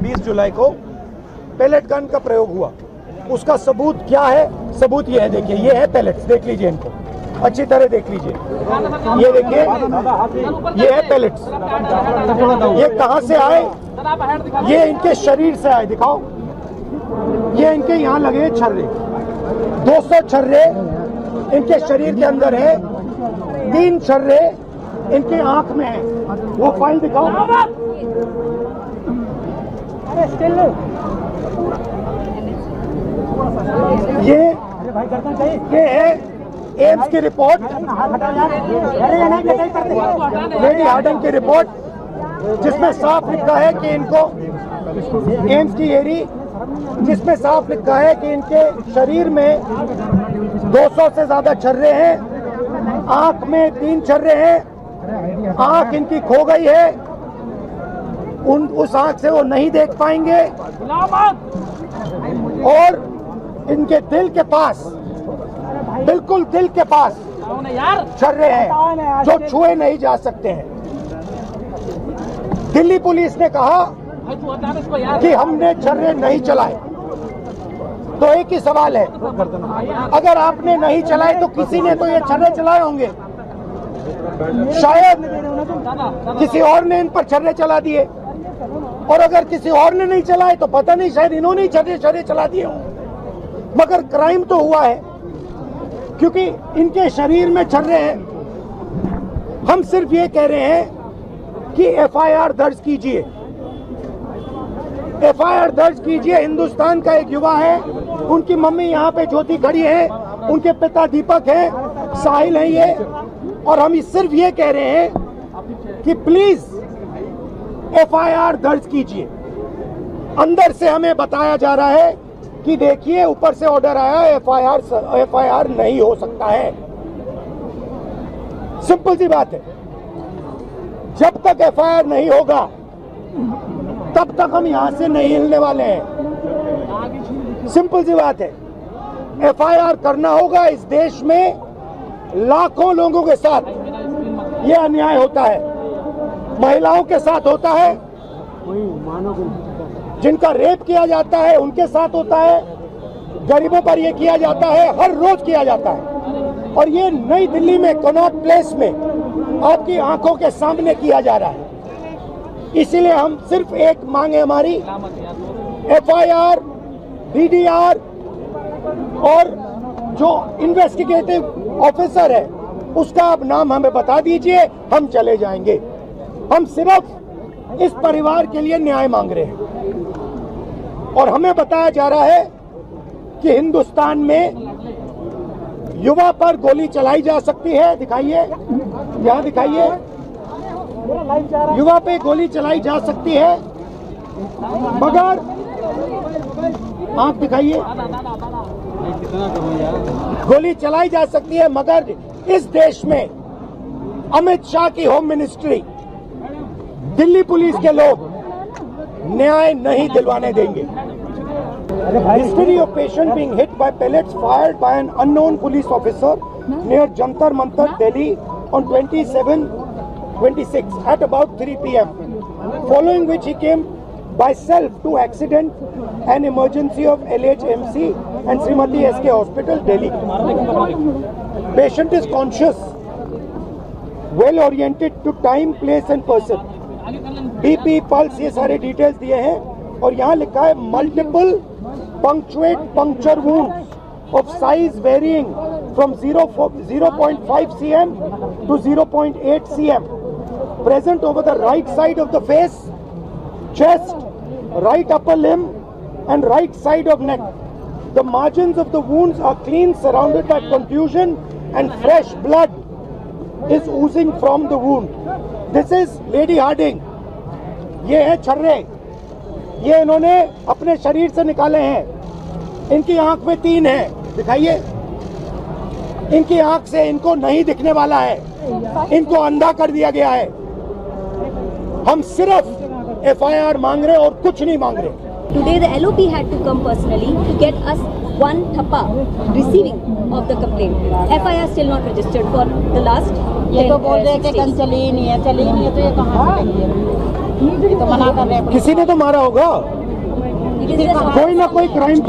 20 जुलाई को pellet gun का प्रयोग हुआ। उसका सबूत क्या है? सबूत ये है, देखिए ये है पैलेट्स, देख लीजिए इनको अच्छी तरह देख लीजिए। ये देखिए ये है पैलेट्स। ये कहां से आए? ये इनके शरीर से आए, दिखाओ। ये इनके यहाँ लगे छर्रे, 200 छर्रे इनके शरीर के अंदर है, 3 छर्रे इनके आंख में है। वो फाइल दिखाओ। ये है एम्स की रिपोर्ट, लेडी हार्डिंग की रिपोर्ट, जिसमें साफ लिखा है कि इनको एम्स की एरी, जिसमें साफ लिखा है कि इनके शरीर में 200 से ज्यादा छर्रे हैं, आंख में 3 छर्रे हैं, आंख इनकी खो गई है, उस आंख से वो नहीं देख पाएंगे, और इनके दिल के पास, बिल्कुल दिल के पास छर्रे हैं जो छुए नहीं जा सकते हैं। दिल्ली पुलिस ने कहा कि हमने छर्रे नहीं चलाए। तो एक ही सवाल है, अगर आपने नहीं चलाए तो किसी ने तो ये छर्रे चलाए होंगे, शायद किसी और ने इन पर छर्रे चला दिए, और अगर किसी और ने नहीं चलाए तो पता नहीं, शायद इन्होंने ही छर्रे चला दिए हों। मगर क्राइम तो हुआ है, क्योंकि इनके शरीर में छर्रे हैं। हम सिर्फ ये कह रहे हैं कि एफआईआर दर्ज कीजिए, एफआईआर दर्ज कीजिए। हिंदुस्तान का एक युवा है, उनकी मम्मी यहाँ पे ज्योति खड़ी है, उनके पिता दीपक है, साहिल है ये, और हम सिर्फ ये कह रहे हैं कि प्लीज एफआईआर दर्ज कीजिए। अंदर से हमें बताया जा रहा है कि देखिए ऊपर से ऑर्डर आया, एफआईआर नहीं हो सकता है। सिंपल सी बात है, जब तक एफआईआर नहीं होगा तब तक हम यहां से नहीं हिलने वाले हैं। सिंपल सी बात है, एफआईआर करना होगा। इस देश में लाखों लोगों के साथ ये अन्याय होता है, महिलाओं के साथ होता है, जिनका रेप किया जाता है उनके साथ होता है, गरीबों पर यह किया जाता है, हर रोज किया जाता है। और ये नई दिल्ली में कनॉट प्लेस में आपकी आंखों के सामने किया जा रहा है। इसीलिए हम सिर्फ एक मांग है हमारी, एफआईआर, डीडीआर, और जो इन्वेस्टिगेटिव ऑफिसर है उसका आप नाम हमें बता दीजिए, हम चले जाएंगे। हम सिर्फ इस परिवार के लिए न्याय मांग रहे हैं। और हमें बताया जा रहा है कि हिंदुस्तान में युवा पर गोली चलाई जा सकती है, दिखाइए, यहाँ दिखाइए, युवा पे गोली चलाई जा सकती है, मगर आंख दिखाइए, गोली चलाई जा सकती है, मगर इस देश में अमित शाह की होम मिनिस्ट्री, दिल्ली पुलिस के लोग न्याय नहीं दिलवाने देंगे। History of patient being hit by pellets fired by an unknown police officer near Jantar Mantar, Delhi on 27/26 at about 3 p.m. Following which he came by self to accident and emergency of LHMC and Srimati SK Hospital, Delhi. Patient is conscious, well oriented to time, place and person. BP, pulse, ये सारे details दिए हैं। और यहाँ लिखा है multiple punctuate puncture wounds of size varying from 0.5 cm to 0.8 cm present over the right side of the face, chest, right upper limb and right side of neck. The margins of the wounds are clean, surrounded by contusion, and fresh blood is oozing from the wound. This is Lady Harding. ये है छर्रे, ये इन्होंने अपने शरीर से निकाले हैं। इनकी आंख में 3 है, दिखाइए, इनकी आंख से इनको नहीं दिखने वाला है, इनको अंधा कर दिया गया है। हम सिर्फ एफआईआर मांग रहे और कुछ नहीं मांग रहे। Today the LOP had to come personally to get us one thappa receiving of the complaint. FIR still not registered for the last 10 ये तो बोल रहे थे कल चली ही नहीं है तो ये कहाँ से लेंगे? ये तो मना कर रहे हैं। किसी ने तो मारा होगा, It is a कोई ना कोई क्राइम